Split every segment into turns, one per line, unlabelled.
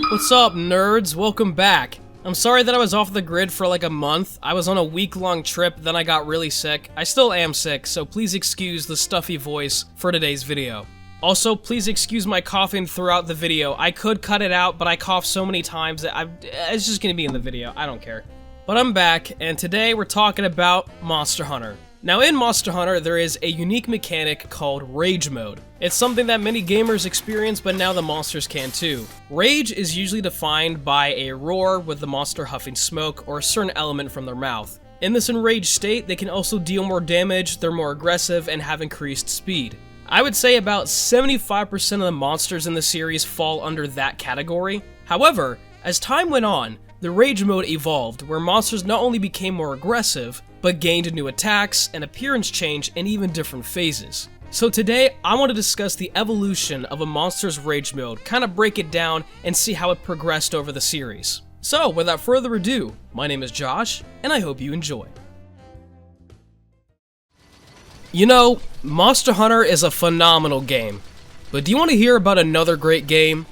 What's up, nerds? Welcome back. I'm sorry that I was off the grid for like a month. I was on a week-long trip, then I got really sick. I still am sick, so please excuse the stuffy voice for today's video. Also, please excuse my coughing throughout the video. I could cut it out, but I cough so many times that it's just gonna be in the video. I don't care. But I'm back, and today we're talking about Monster Hunter. Now in Monster Hunter, there is a unique mechanic called Rage Mode. It's something that many gamers experience, but now the monsters can too. Rage is usually defined by a roar with the monster huffing smoke or a certain element from their mouth. In this enraged state, they can also deal more damage, they're more aggressive, and have increased speed. I would say about 75% of the monsters in the series fall under that category. However, as time went on, the Rage Mode evolved, where monsters not only became more aggressive, but gained new attacks, an appearance change, and even different phases. So today, I want to discuss the evolution of a monster's Rage Mode, kind of break it down, and see how it progressed over the series. So, without further ado, my name is Josh, and I hope you enjoy. You know, Monster Hunter is a phenomenal game, but do you want to hear about another great game?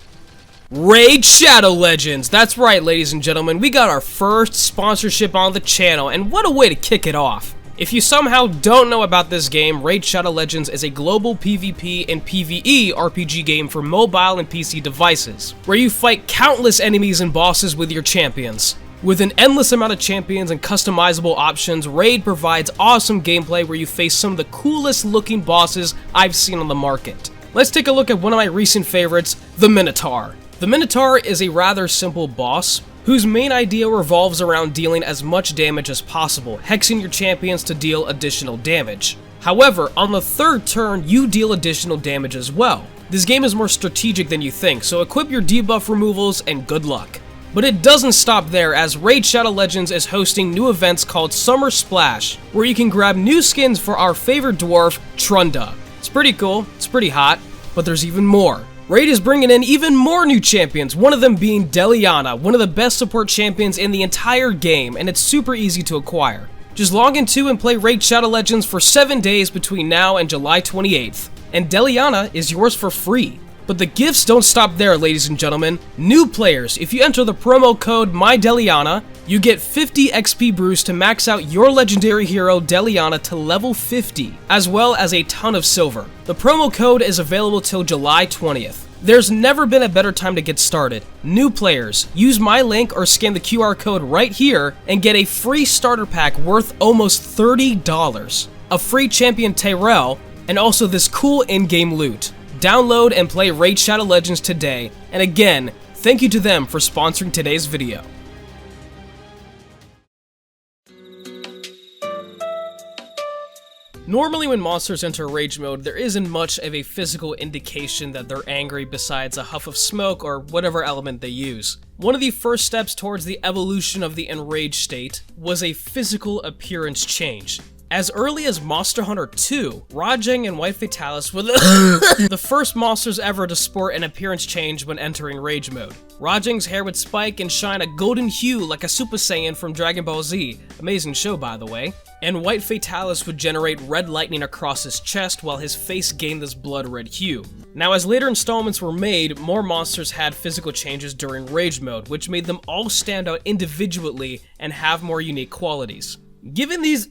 Raid Shadow Legends! That's right, ladies and gentlemen, we got our first sponsorship on the channel, and what a way to kick it off. If you somehow don't know about this game, Raid Shadow Legends is a global PvP and PvE RPG game for mobile and PC devices, where you fight countless enemies and bosses with your champions. With an endless amount of champions and customizable options, Raid provides awesome gameplay where you face some of the coolest looking bosses I've seen on the market. Let's take a look at one of my recent favorites, the Minotaur. The Minotaur is a rather simple boss, whose main idea revolves around dealing as much damage as possible, hexing your champions to deal additional damage. However, on the third turn, you deal additional damage as well. This game is more strategic than you think, so equip your debuff removals and good luck. But it doesn't stop there, as Raid Shadow Legends is hosting new events called Summer Splash, where you can grab new skins for our favorite dwarf, Trunda. It's pretty cool, it's pretty hot, but there's even more. Raid is bringing in even more new champions, one of them being Deliana, one of the best support champions in the entire game, and it's super easy to acquire. Just log into and play Raid Shadow Legends for 7 days between now and July 28th, and Deliana is yours for free. But the gifts don't stop there, ladies and gentlemen. New players, if you enter the promo code MyDeliana, you get 50 XP brews to max out your legendary hero Deliana to level 50, as well as a ton of silver. The promo code is available till July 20th. There's never been a better time to get started. New players, use my link or scan the QR code right here and get a free starter pack worth almost $30, a free champion Tyrell, and also this cool in-game loot. Download and play Raid Shadow Legends today, and again, thank you to them for sponsoring today's video. Normally when monsters enter Rage Mode, there isn't much of a physical indication that they're angry besides a huff of smoke or whatever element they use. One of the first steps towards the evolution of the enraged state was a physical appearance change. As early as Monster Hunter 2, Rajang and White Fatalis were the first monsters ever to sport an appearance change when entering Rage Mode. Rajang's hair would spike and shine a golden hue like a Super Saiyan from Dragon Ball Z, amazing show by the way, and White Fatalis would generate red lightning across his chest while his face gained this blood red hue. Now as later installments were made, more monsters had physical changes during Rage Mode, which made them all stand out individually and have more unique qualities. Giving these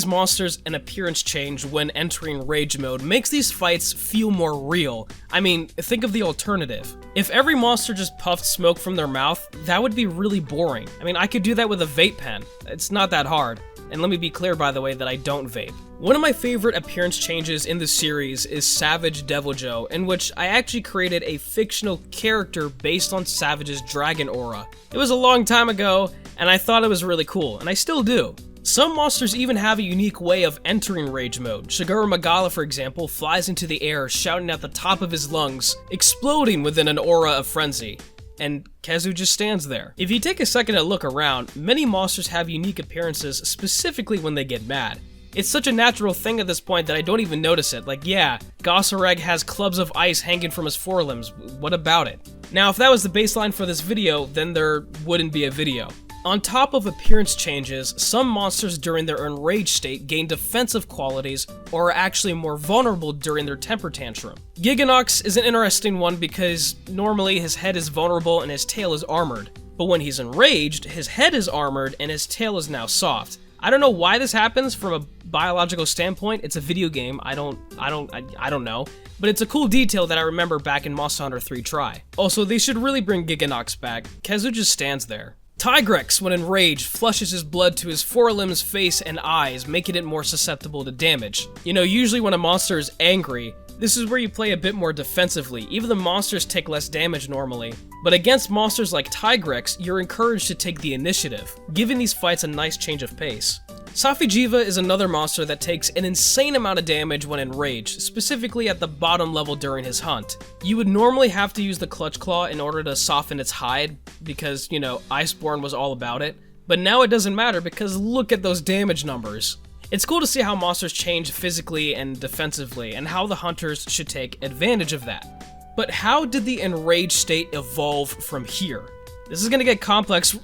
monsters an appearance change when entering Rage Mode makes these fights feel more real. I mean, think of the alternative. If every monster just puffed smoke from their mouth, that would be really boring. I mean, I could do that with a vape pen. It's not that hard. And let me be clear, by the way, that I don't vape. One of my favorite appearance changes in the series is Savage Deviljho, in which I actually created a fictional character based on Savage's dragon aura. It was a long time ago, and I thought it was really cool, and I still do. Some monsters even have a unique way of entering Rage Mode. Shiguru Magala, for example, flies into the air, shouting at the top of his lungs, exploding within an aura of frenzy. And Kezu just stands there. If you take a second to look around, many monsters have unique appearances specifically when they get mad. It's such a natural thing at this point that I don't even notice it. Like, yeah, Gossareg has clubs of ice hanging from his forelimbs. What about it? Now, if that was the baseline for this video, then there wouldn't be a video. On top of appearance changes, some monsters during their enraged state gain defensive qualities or are actually more vulnerable during their temper tantrum. Giganox is an interesting one because normally his head is vulnerable and his tail is armored, but when he's enraged, his head is armored and his tail is now soft. I don't know why this happens from a biological standpoint. It's a video game. I don't know. But it's a cool detail that I remember back in Monster Hunter 3 Tri. Also, they should really bring Giganox back. Kezu just stands there. Tigrex, when enraged, flushes his blood to his forelimbs, face, and eyes, making it more susceptible to damage. You know, usually when a monster is angry, this is where you play a bit more defensively. Even the monsters take less damage normally. But against monsters like Tigrex, you're encouraged to take the initiative, giving these fights a nice change of pace. Safi'jiiva is another monster that takes an insane amount of damage when enraged, specifically at the bottom level during his hunt. You would normally have to use the Clutch Claw in order to soften its hide, because, you know, Iceborne was all about it. But now it doesn't matter because look at those damage numbers. It's cool to see how monsters change physically and defensively, and how the hunters should take advantage of that. But how did the enraged state evolve from here? This is gonna get complex.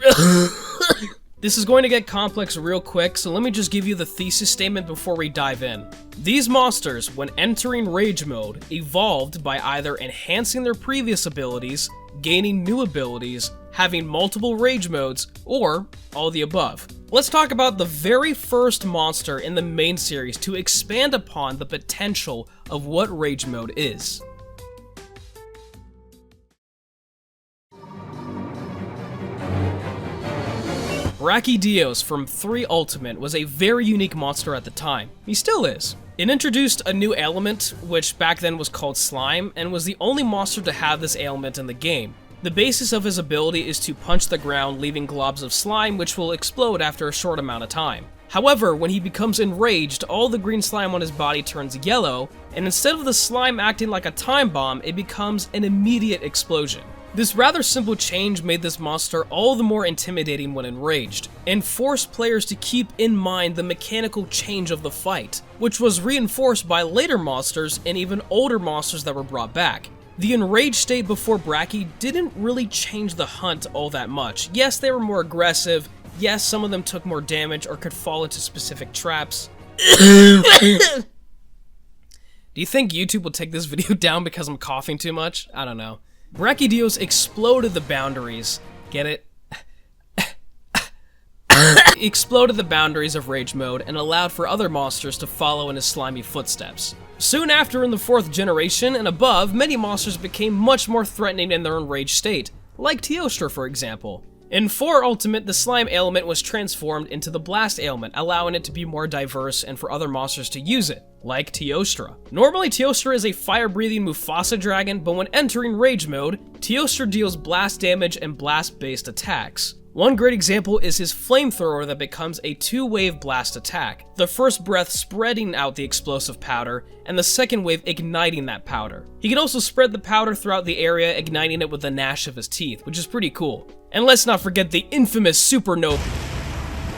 This is going to get complex real quick, so let me just give you the thesis statement before we dive in. These monsters, when entering rage mode, evolved by either enhancing their previous abilities, gaining new abilities, having multiple rage modes, or all the above. Let's talk about the very first monster in the main series to expand upon the potential of what rage mode is. Brachydios from 3 Ultimate was a very unique monster at the time. He still is. It introduced a new ailment, which back then was called Slime, and was the only monster to have this ailment in the game. The basis of his ability is to punch the ground, leaving globs of slime which will explode after a short amount of time. However, when he becomes enraged, all the green slime on his body turns yellow, and instead of the slime acting like a time bomb, it becomes an immediate explosion. This rather simple change made this monster all the more intimidating when enraged, and forced players to keep in mind the mechanical change of the fight, which was reinforced by later monsters and even older monsters that were brought back. The enraged state before Brachy didn't really change the hunt all that much. Yes, they were more aggressive, yes, some of them took more damage or could fall into specific traps. Do you think YouTube will take this video down because I'm coughing too much? I don't know. Brachydios exploded the boundaries. Get it? Exploded the boundaries of rage mode and allowed for other monsters to follow in his slimy footsteps. Soon after, in the 4th generation and above, many monsters became much more threatening in their enraged state, like Teostra for example. In 4 Ultimate, the slime ailment was transformed into the blast ailment, allowing it to be more diverse and for other monsters to use it, like Teostra. Normally, Teostra is a fire-breathing Mufasa dragon, but when entering rage mode, Teostra deals blast damage and blast-based attacks. One great example is his flamethrower that becomes a 2-wave blast attack, the first breath spreading out the explosive powder, and the second wave igniting that powder. He can also spread the powder throughout the area, igniting it with the gnash of his teeth, which is pretty cool. And let's not forget the infamous supernova.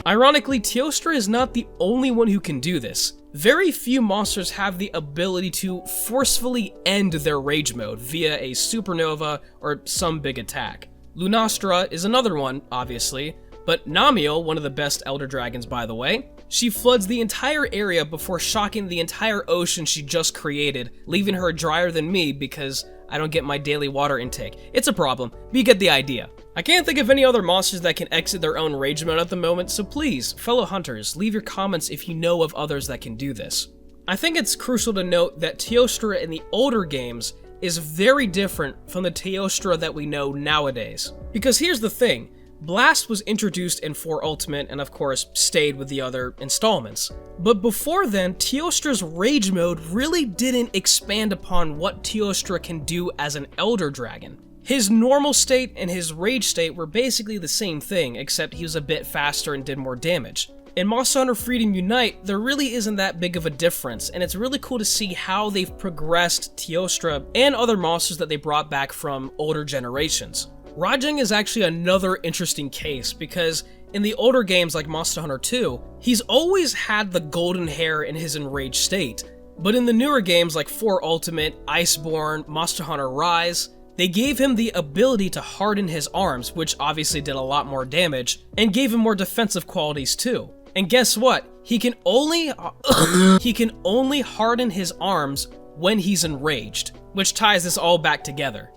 Ironically, Teostra is not the only one who can do this. Very few monsters have the ability to forcefully end their rage mode via a supernova or some big attack. Lunastra is another one, obviously, but Namiel, one of the best Elder Dragons by the way, she floods the entire area before shocking the entire ocean she just created, leaving her drier than me because I don't get my daily water intake. It's a problem, but you get the idea. I can't think of any other monsters that can exit their own rage mode at the moment, so please, fellow hunters, leave your comments if you know of others that can do this. I think it's crucial to note that Teostra in the older games is very different from the Teostra that we know nowadays. Because here's the thing, Blast was introduced in 4 Ultimate and of course stayed with the other installments. But before then, Teostra's rage mode really didn't expand upon what Teostra can do as an Elder Dragon. His normal state and his rage state were basically the same thing, except he was a bit faster and did more damage. In Monster Hunter Freedom Unite, there really isn't that big of a difference, and it's really cool to see how they've progressed Teostra and other monsters that they brought back from older generations. Rajang is actually another interesting case, because in the older games like Monster Hunter 2, he's always had the golden hair in his enraged state. But in the newer games like 4 Ultimate, Iceborne, Monster Hunter Rise, They gave him the ability to harden his arms, which obviously did a lot more damage, and gave him more defensive qualities too. And guess what? He can only harden his arms when he's enraged, which ties this all back together.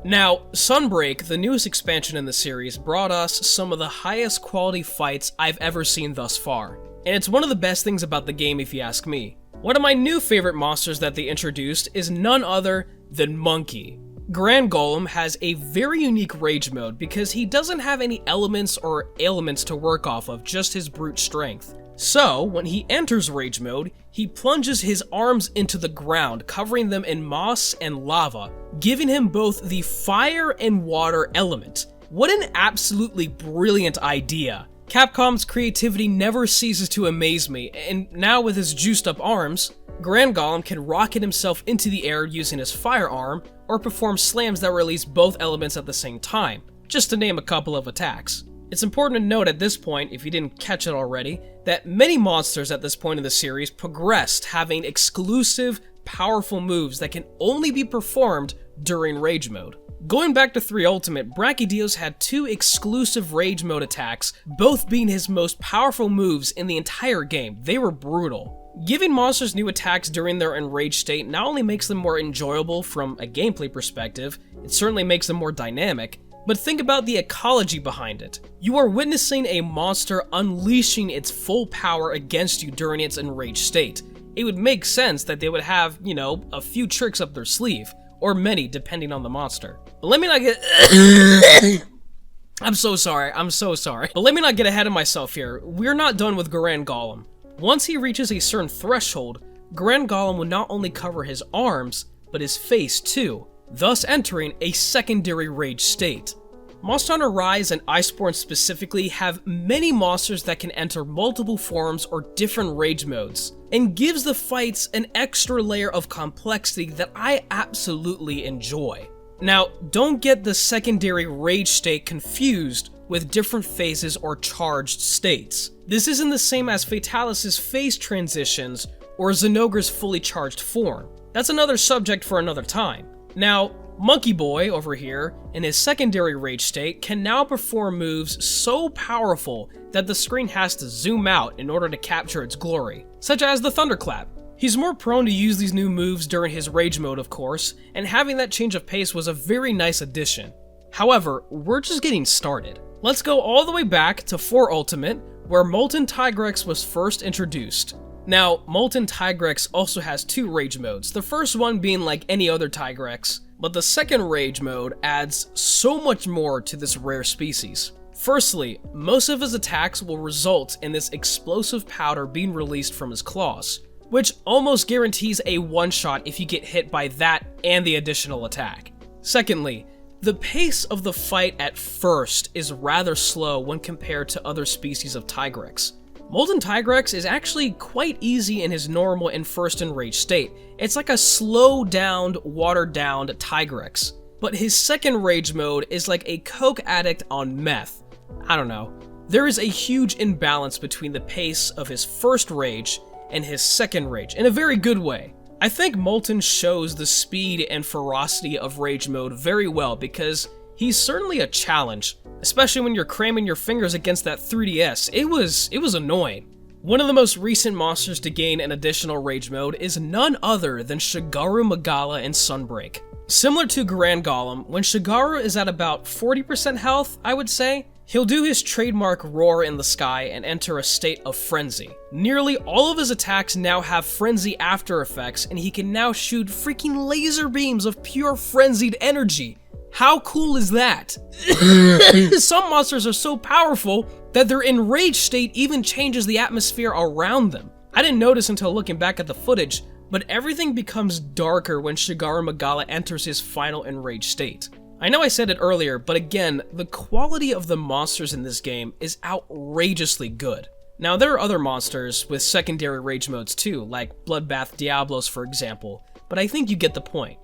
Now, Sunbreak, the newest expansion in the series, brought us some of the highest quality fights I've ever seen thus far. And it's one of the best things about the game if you ask me. One of my new favorite monsters that they introduced is none other than Monkey. Grand Golem has a very unique rage mode because he doesn't have any elements or ailments to work off of, just his brute strength. So, when he enters rage mode, he plunges his arms into the ground, covering them in moss and lava, giving him both the fire and water element. What an absolutely brilliant idea! Capcom's creativity never ceases to amaze me, and now with his juiced up arms, Grand Golem can rocket himself into the air using his firearm, or perform slams that release both elements at the same time, just to name a couple of attacks. It's important to note at this point, if you didn't catch it already, that many monsters at this point in the series progressed, having exclusive, powerful moves that can only be performed during Rage Mode. Going back to 3 Ultimate, Brachydios had 2 exclusive Rage Mode attacks, both being his most powerful moves in the entire game. They were brutal. Giving monsters new attacks during their enraged state not only makes them more enjoyable from a gameplay perspective, it certainly makes them more dynamic, but think about the ecology behind it. You are witnessing a monster unleashing its full power against you during its enraged state. It would make sense that they would have, a few tricks up their sleeve, or many depending on the monster. But let me not get... I'm so sorry. But let me not get ahead of myself here. We're not done with Grand Golem. Once he reaches a certain threshold, Grand Golem will not only cover his arms, but his face too, thus entering a secondary rage state. Monster Hunter Rise and Iceborne specifically have many monsters that can enter multiple forms or different rage modes, and gives the fights an extra layer of complexity that I absolutely enjoy. Now, don't get the secondary rage state confused with different phases or charged states. This isn't the same as Fatalis' phase transitions or Zenogre's fully charged form. That's another subject for another time. Now, Monkey Boy over here, in his secondary rage state, can now perform moves so powerful that the screen has to zoom out in order to capture its glory, such as the Thunderclap. He's more prone to use these new moves during his rage mode, of course, and having that change of pace was a very nice addition. However, we're just getting started. Let's go all the way back to 4 Ultimate, where Molten Tigrex was first introduced. Now, Molten Tigrex also has 2 rage modes, the first one being like any other Tigrex, but the second rage mode adds so much more to this rare species. Firstly, most of his attacks will result in this explosive powder being released from his claws, which almost guarantees a one-shot if you get hit by that and the additional attack. Secondly, the pace of the fight at first is rather slow when compared to other species of Tigrex. Molten Tigrex is actually quite easy in his normal and first enraged state. It's like a slow-downed, watered-down Tigrex. But his second rage mode is like a coke addict on meth. I don't know. There is a huge imbalance between the pace of his first rage and his second rage, in a very good way. I think Molten shows the speed and ferocity of rage mode very well because he's certainly a challenge, especially when you're cramming your fingers against that 3DS. It was annoying. One of the most recent monsters to gain an additional rage mode is none other than Shigaru Magala in Sunbreak. Similar to Grand Golem, when Shigaru is at about 40% health, I would say, he'll do his trademark roar in the sky and enter a state of frenzy. Nearly all of his attacks now have frenzy after effects, and he can now shoot freaking laser beams of pure frenzied energy. How cool is that? Some monsters are so powerful that their enraged state even changes the atmosphere around them. I didn't notice until looking back at the footage, but everything becomes darker when Shigaru Magala enters his final enraged state. I know I said it earlier, but again, the quality of the monsters in this game is outrageously good. Now, there are other monsters with secondary rage modes too, like Bloodbath Diablos for example, but I think you get the point.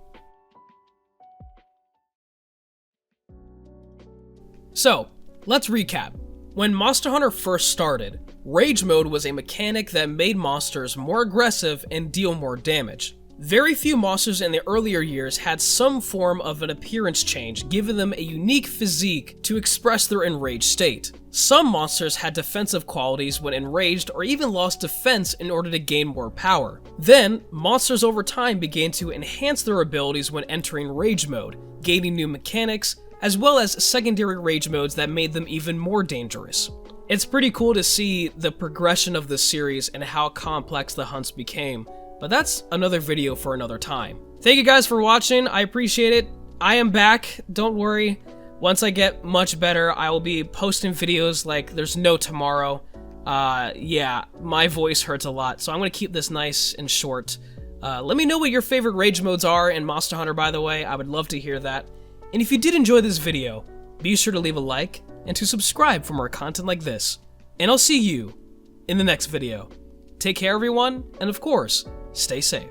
So, let's recap. When Monster Hunter first started, Rage Mode was a mechanic that made monsters more aggressive and deal more damage. Very few monsters in the earlier years had some form of an appearance change, giving them a unique physique to express their enraged state. Some monsters had defensive qualities when enraged or even lost defense in order to gain more power. Then, monsters over time began to enhance their abilities when entering rage mode, gaining new mechanics, as well as secondary rage modes that made them even more dangerous. It's pretty cool to see the progression of this series and how complex the hunts became, but that's another video for another time. Thank you guys for watching, I appreciate it. I am back, don't worry. Once I get much better, I will be posting videos like there's no tomorrow. Yeah, my voice hurts a lot, so I'm gonna keep this nice and short. Let me know what your favorite rage modes are in Monster Hunter, by the way. I would love to hear that. And if you did enjoy this video, be sure to leave a like and to subscribe for more content like this. And I'll see you in the next video. Take care, everyone, and of course, stay safe.